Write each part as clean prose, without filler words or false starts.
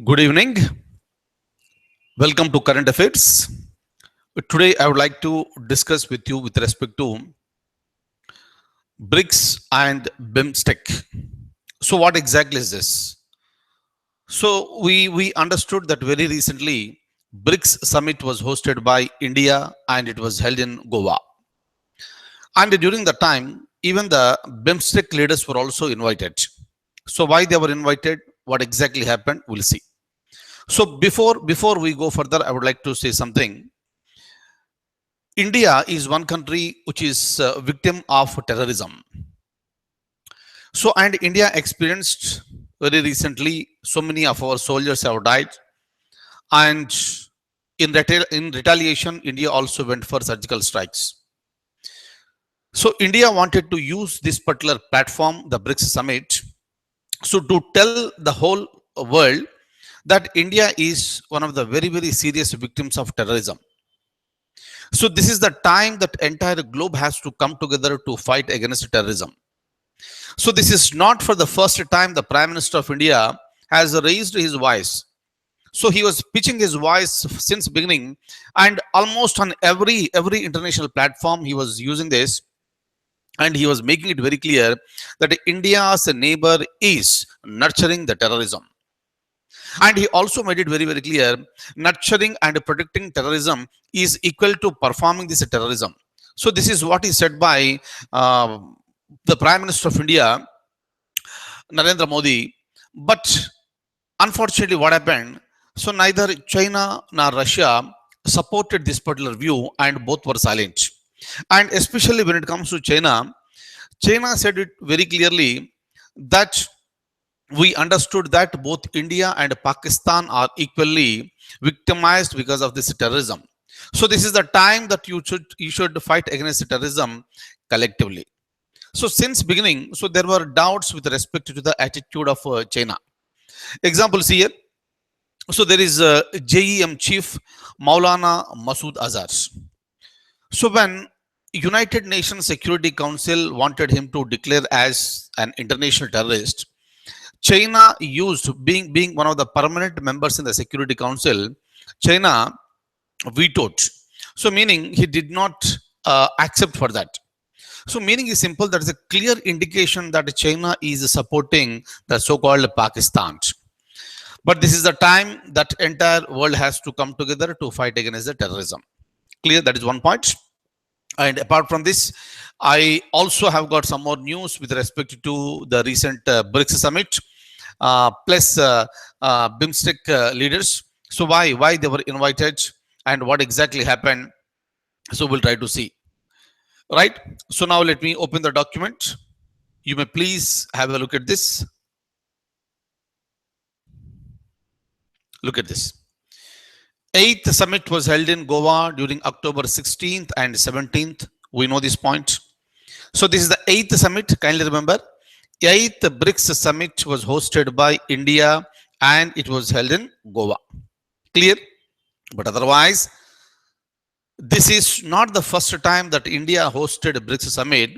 Good evening. Welcome to Current Affairs. Today, I would like to discuss with you with respect to BRICS and BIMSTEC. So, what exactly is this? So, we understood that very recently, BRICS summit was hosted by India and it was held in Goa. And during the time, even the BIMSTEC leaders were also invited. So, why they were invited? What exactly happened? We'll see. So, before we go further, I would like to say something. India is one country which is a victim of terrorism. So, and India experienced very recently, so many of our soldiers have died. And in retaliation, India also went for surgical strikes. So, India wanted to use this particular platform, the BRICS summit, so to tell the whole world that India is one of the very serious victims of terrorism. So this is the time that entire globe has to come together to fight against terrorism. So this is not for the first time the Prime Minister of India has raised his voice. So he was pitching his voice since beginning, and almost on every international platform he was using this, and he was making it very clear that India's neighbor is nurturing the terrorism. And he also made it very clear nurturing and protecting terrorism is equal to performing this terrorism. So this is what is said by the Prime Minister of India, Narendra Modi. But unfortunately, what happened? So neither China nor Russia supported this particular view, and both were silent. And especially when it comes to China, China said it very clearly that we understood that both India and Pakistan are equally victimized because of this terrorism. So this is the time that you should fight against terrorism collectively. So since beginning, so there were doubts with respect to the attitude of China. Examples here. So there is JEM chief Maulana Masood Azhar. So when United Nations Security Council wanted him to declare as an international terrorist, China used, being one of the permanent members in the Security Council, China vetoed. So meaning he did not accept for that. So meaning is simple, that is a clear indication that China is supporting the so-called Pakistan. But this is the time that entire world has to come together to fight against the terrorism. Clear? That is one point. And apart from this, I also have got some more news with respect to the recent BRICS summit, plus BIMSTEC leaders. So why they were invited and what exactly happened? So we'll try to see. Right. So now let me open the document. You may please have a look at this. Look at this. 8th summit was held in Goa during October 16th and 17th. We know this point. So this is the 8th summit. Kindly remember, 8th BRICS summit was hosted by India and it was held in Goa. Clear? But otherwise, this is not the first time that India hosted a BRICS summit.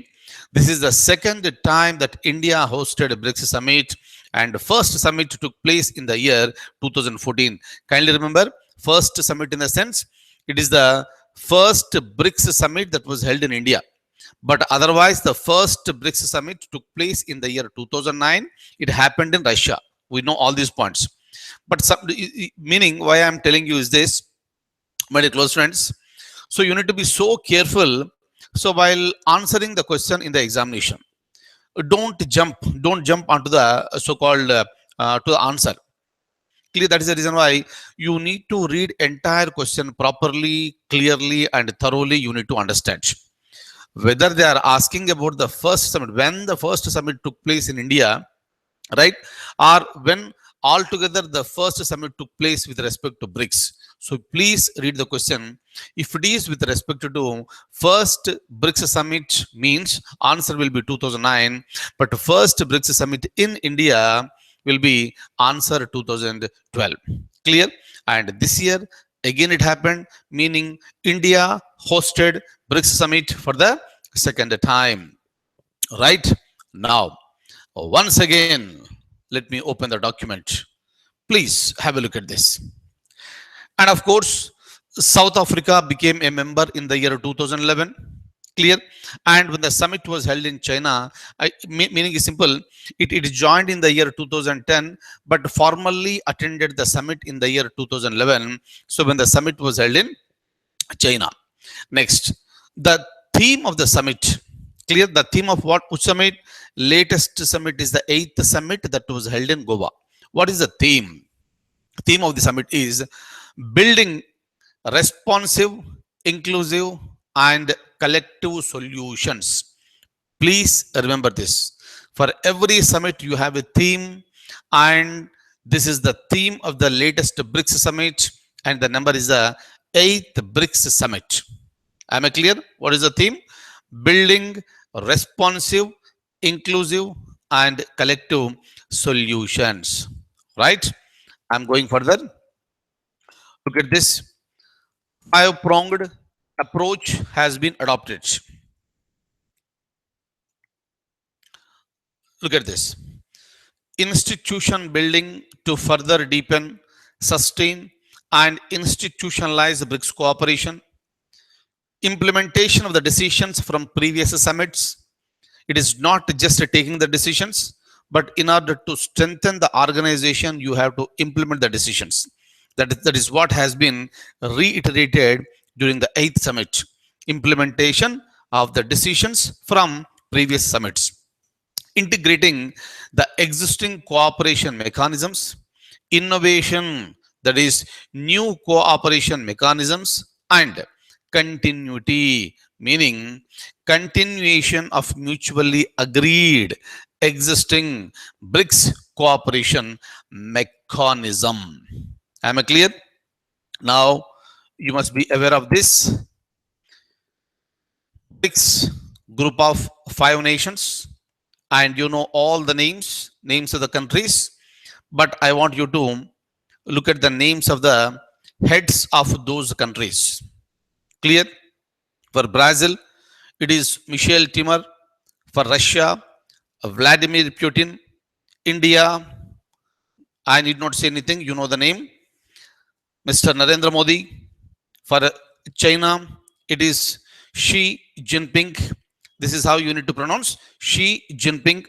This is the second time that India hosted a BRICS summit, and the first summit took place in the year 2014. Kindly remember, first summit in the sense, it is the first BRICS summit that was held in India. But otherwise, the first BRICS summit took place in the year 2009. It happened in Russia. We know all these points. But meaning why I am telling you is this, my dear close friends. So you need to be so careful. So while answering the question in the examination, don't jump onto the so-called to the answer. Clear? That is the reason why you need to read entire question properly, clearly, and thoroughly. You need to understand whether they are asking about the first summit, when the first summit took place in India, right, or when altogether the first summit took place with respect to BRICS. So please read the question. If it is with respect to first BRICS summit, means answer will be 2009, but first BRICS summit in India will be answer 2012. Clear? And this year again it happened, meaning India hosted BRICS summit for the second time. Right? Now, once again, let me open the document. Please have a look at this. And of course, South Africa became a member in the year 2011. Clear. And when the summit was held in China, meaning is simple, it joined in the year 2010, but formally attended the summit in the year 2011. So when the summit was held in China. Next, the theme of the summit. Clear. The theme of which summit? Latest summit is the 8th summit that was held in Goa. What is the theme? Theme of the summit is building responsive, inclusive, and collective solutions. Please remember this. For every summit, you have a theme, and this is the theme of the latest BRICS summit, and the number is the 8th BRICS summit. Am I clear? What is the theme? Building responsive, inclusive, and collective solutions. Right? I'm going further. Look at this. Five-pronged approach has been adopted. Look at this. Institution building to further deepen, sustain, and institutionalize BRICS cooperation. Implementation of the decisions from previous summits. It is not just taking the decisions, but in order to strengthen the organization, you have to implement the decisions. That is what has been reiterated during the 8th summit. Implementation of the decisions from previous summits. Integrating the existing cooperation mechanisms. Innovation, that is new cooperation mechanisms, and continuity, meaning continuation of mutually agreed existing BRICS cooperation mechanism. Am I clear? Now, you must be aware of this. BRICS group of 5 nations, and you know all the names of the countries, but I want you to look at the names of the heads of those countries. Clear? For Brazil, it is Michel Temer. For Russia, Vladimir Putin. India, I need not say anything, you know the name, Mr. Narendra Modi. For China, it is Xi Jinping. This is how you need to pronounce Xi Jinping.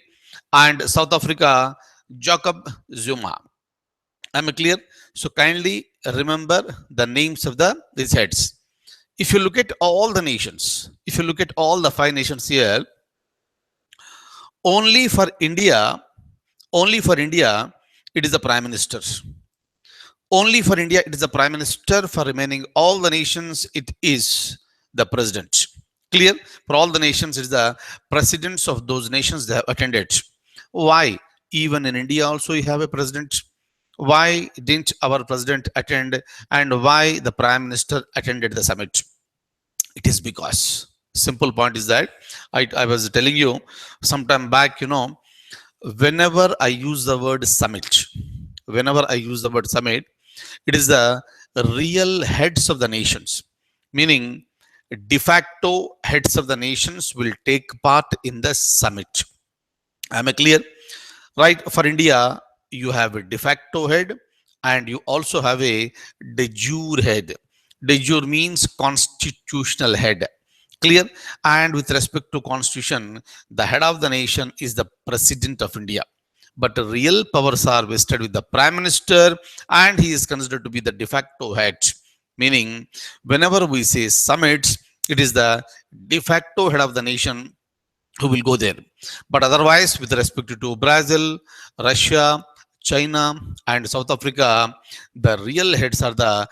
And South Africa, Jacob Zuma. Am I clear? So kindly remember the names of these heads. If you look at all the nations, if you look at all the 5 nations here, only for India, it is the Prime Minister. Only for India, it is the Prime Minister. For remaining all the nations, it is the President. Clear? For all the nations, it is the presidents of those nations they have attended. Why? Even in India also you have a president. Why didn't our president attend, and why the Prime Minister attended the summit? It is because, simple point is that I was telling you sometime back, whenever I use the word summit, it is the real heads of the nations, meaning de facto heads of the nations will take part in the summit. Am I clear? Right? For India, you have a de facto head and you also have a de jure head. De jure means constitutional head. Clear? And with respect to constitution, the head of the nation is the president of India. But the real powers are vested with the prime minister, and he is considered to be the de facto head. Meaning, whenever we say summits, it is the de facto head of the nation who will go there. But otherwise, with respect to Brazil, Russia, China, and South Africa, the real heads are the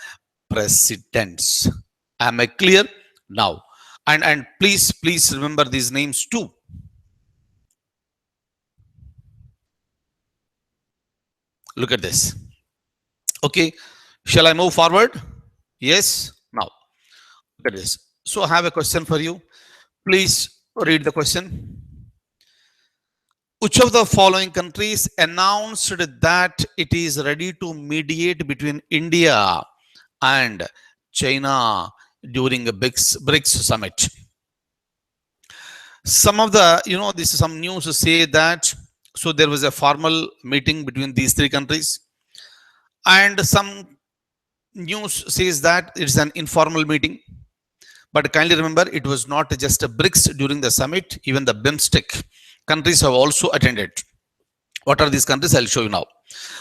presidents. Am I clear? Now, and please remember these names too. Look at this. Okay, shall I move forward? Yes. Now, look at this. So I have a question for you. Please read the question. Which of the following countries announced that it is ready to mediate between India and China during a BRICS summit? Some of the, this is some news to say that, so there was a formal meeting between these 3 countries. And some news says that it's an informal meeting. But kindly remember, it was not just a BRICS during the summit. Even the BIMSTEC countries have also attended. What are these countries? I'll show you now.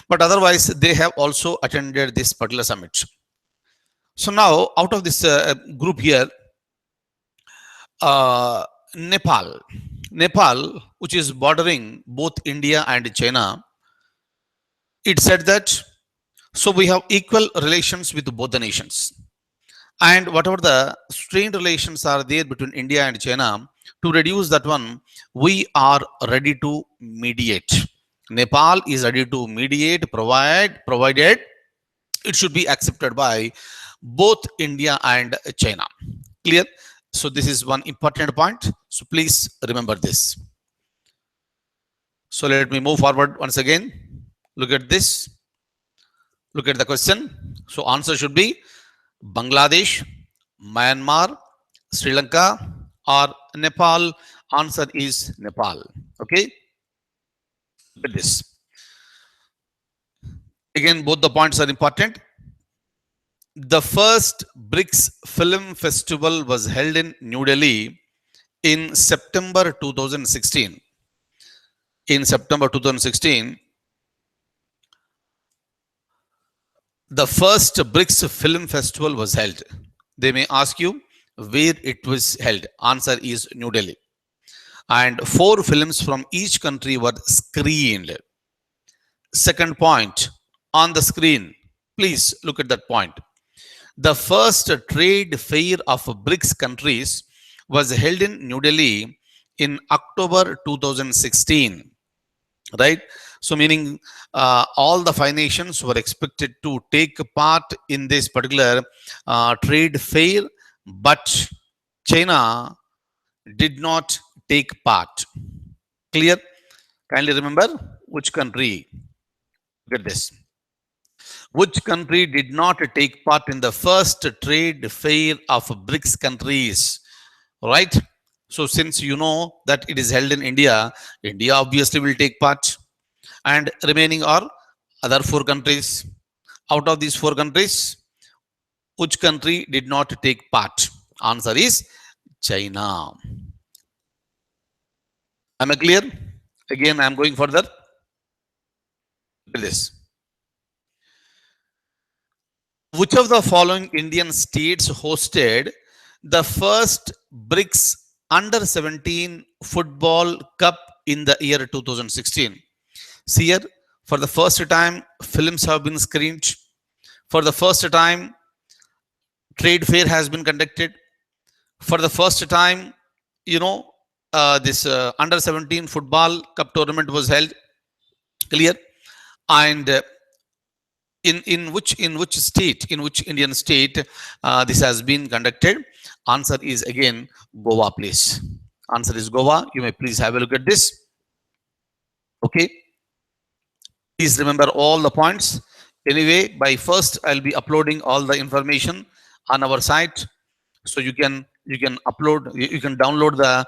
But otherwise, they have also attended this particular summit. So now, out of this group here, uh, Nepal, Nepal, which is bordering both India and China, it said that so we have equal relations with both the nations. And whatever the strained relations are there between India and China, to reduce that one, we are ready to mediate. Nepal is ready to mediate, provided it should be accepted by both India and China. Clear? So this is one important point. So please remember this. So let me move forward once again. Look at this. Look at the question. So answer should be Bangladesh, Myanmar, Sri Lanka, or Nepal. Answer is Nepal. Okay. Look at this. Again, both the points are important. The first BRICS Film Festival was held in New Delhi in September 2016. In September 2016, the first BRICS Film Festival was held. They may ask you where it was held. Answer is New Delhi. And 4 films from each country were screened. Second point on the screen. Please look at that point. The first trade fair of BRICS countries was held in New Delhi in October 2016. Right? So meaning all the 5 nations were expected to take part in this particular trade fair, but China did not take part. Clear? Kindly remember which country. Get this. Which country did not take part in the first trade fair of BRICS countries? Right? So since you know that it is held in India, India obviously will take part. And remaining are other 4 countries. Out of these 4 countries, which country did not take part? Answer is China. Am I clear? Again, I am going further. Look at this. Which of the following Indian states hosted the first BRICS Under 17 Football Cup in the year 2016? See here, for the first time, films have been screened. For the first time, trade fair has been conducted. For the first time, you know, this Under 17 Football Cup tournament was held. Clear? And in which state, in which Indian state this has been conducted? Answer is again Goa, please. Answer is Goa. You may please have a look at this. Okay. Please remember all the points. Anyway, by first I'll be uploading all the information on our site, so you can upload, you can download the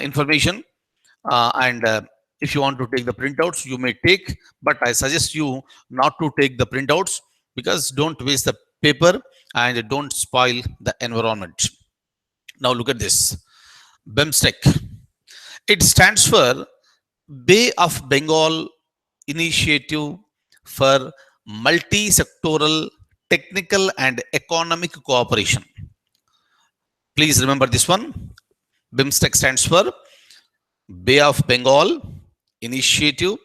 information, and if you want to take the printouts, you may take, but I suggest you not to take the printouts, because don't waste the paper and don't spoil the environment. Now look at this. BIMSTEC. It stands for Bay of Bengal Initiative for Multi-Sectoral Technical and Economic Cooperation. Please remember this one. BIMSTEC stands for Bay of Bengal Initiative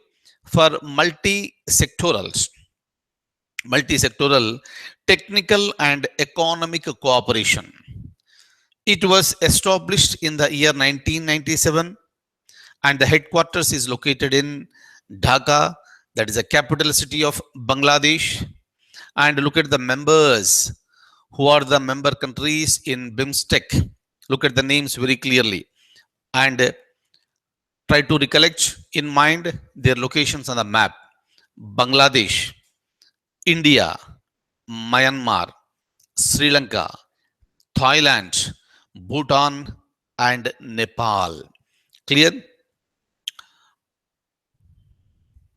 for multi-sectoral technical and economic cooperation. It was established in the year 1997, and the headquarters is located in Dhaka, that is the capital city of Bangladesh. And look at the members, who are the member countries in BIMSTEC. Look at the names very clearly, and try to recollect in mind their locations on the map. Bangladesh, India, Myanmar, Sri Lanka, Thailand, Bhutan, and Nepal. Clear?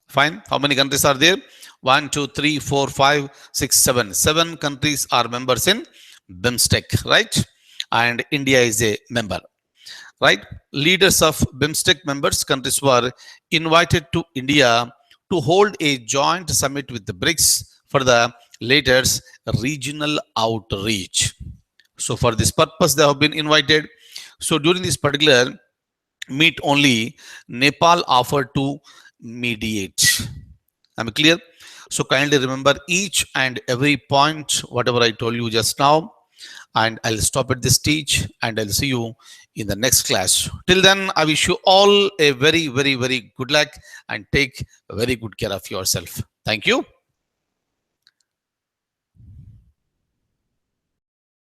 Fine. How many countries are there? One, two, three, four, five, six, seven. Seven countries are members in BIMSTEC, right? And India is a member, right? Leaders of BIMSTEC members countries were invited to India to hold a joint summit with the BRICS for the latest regional outreach. So for this purpose, they have been invited. So during this particular meet only, Nepal offered to mediate. Am I clear? So kindly remember each and every point, whatever I told you just now, and I'll stop at this stage and I'll see you in the next class. Till then, I wish you all a very, very, very good luck and take very good care of yourself. Thank you.